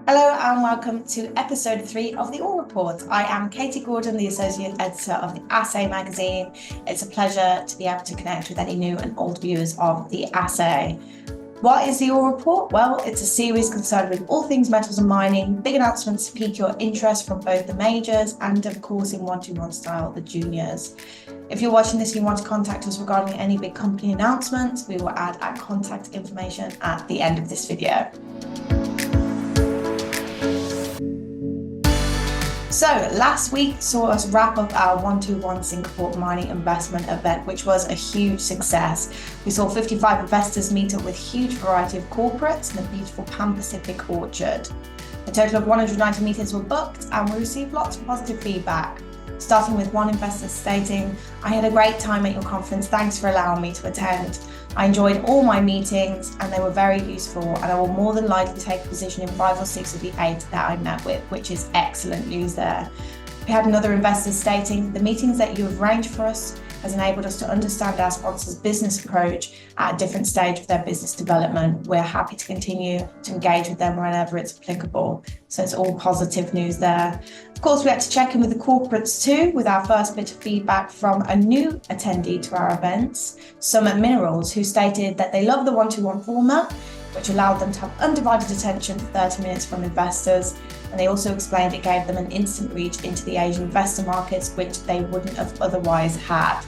Hello and welcome to episode 3 of the All Report. I am Katie Gordon, the Associate Editor of the Assay magazine. It's a pleasure to be able to connect with any new and old viewers of the Assay. What is the All Report? Well, it's a series concerned with all things metals and mining, big announcements to pique your interest from both the majors and, of course, in 121 style, the juniors. If you're watching this and you want to contact us regarding any big company announcements, we will add our contact information at the end of this video. So last week saw us wrap up our 121 Singapore mining investment event, which was a huge success. We saw 55 investors meet up with a huge variety of corporates in the beautiful Pan Pacific orchard. A total of 190 meetings were booked and we received lots of positive feedback. Starting with one investor stating, "I had a great time at your conference, thanks for allowing me to attend. I enjoyed all my meetings and they were very useful and I will more than likely take a position in 5 or 6 of the 8 that I met with," which is excellent news there. We had another investor stating, "The meetings that you have arranged for us has enabled us to understand our sponsor's business approach at a different stage of their business development. We're happy to continue to engage with them whenever it's applicable." So it's all positive news there. Of course, we had to check in with the corporates too, with our first bit of feedback from a new attendee to our events, Summit Minerals, who stated that they love the 121 format, which allowed them to have undivided attention for 30 minutes from investors. And they also explained it gave them an instant reach into the Asian investor markets, which they wouldn't have otherwise had.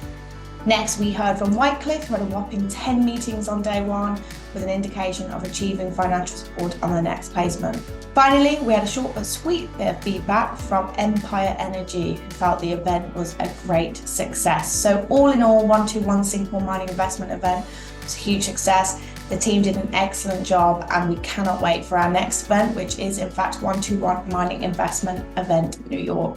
Next, we heard from Whitecliff, who had a whopping 10 meetings on day one, with an indication of achieving financial support on the next placement. Finally, we had a short but sweet bit of feedback from Empire Energy, who felt the event was a great success. So all in all, 121 Singapore mining investment event was a huge success. The team did an excellent job and we cannot wait for our next event, which is in fact 121 Mining Investment Event New York.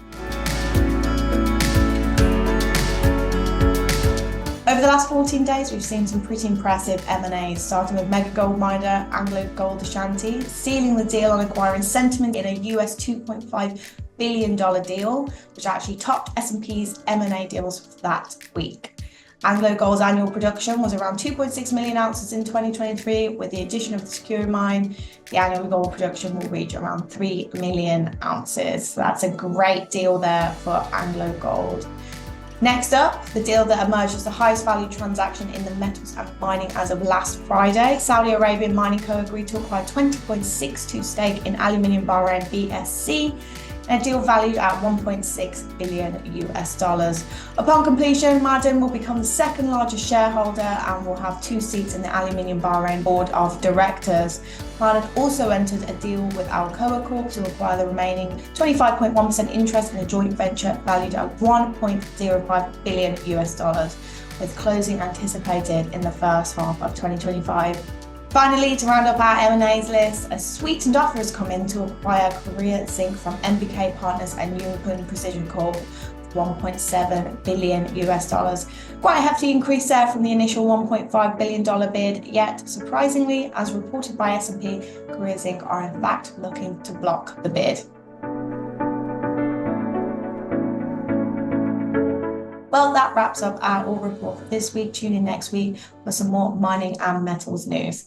Over the last 14 days, we've seen some pretty impressive M&As, starting with mega gold miner Anglo Gold Ashanti sealing the deal on acquiring Sentiment in a US $2.5 billion deal, which actually topped S&P's M&A deals that week. Anglo Gold's annual production was around 2.6 million ounces in 2023. With the addition of the Secure mine, the annual gold production will reach around 3 million ounces. So that's a great deal there for Anglo Gold. Next up, the deal that emerged as the highest value transaction in the metals and mining as of last Friday. Saudi Arabian Mining Co. agreed to acquire 20.62% stake in Aluminium Bahrain BSC, a deal valued at $1.6 billion. Upon completion, Ma'aden will become the second largest shareholder and will have 2 seats in the Aluminium Bahrain board of directors. Ma'aden also entered a deal with Alcoa Corp to acquire the remaining 25.1% interest in a joint venture valued at $1.05 billion, with closing anticipated in the first half of 2025. Finally, to round up our M&As list, a sweetened offer has come in to acquire Korea Zinc from MBK Partners and Yunpeng Precision Corp. $1.7 billion. Quite a hefty increase there from the initial $1.5 billion bid, yet surprisingly, as reported by S&P, Korea Zinc are in fact looking to block the bid. Well, that wraps up our All Report for this week. Tune in next week for some more mining and metals news.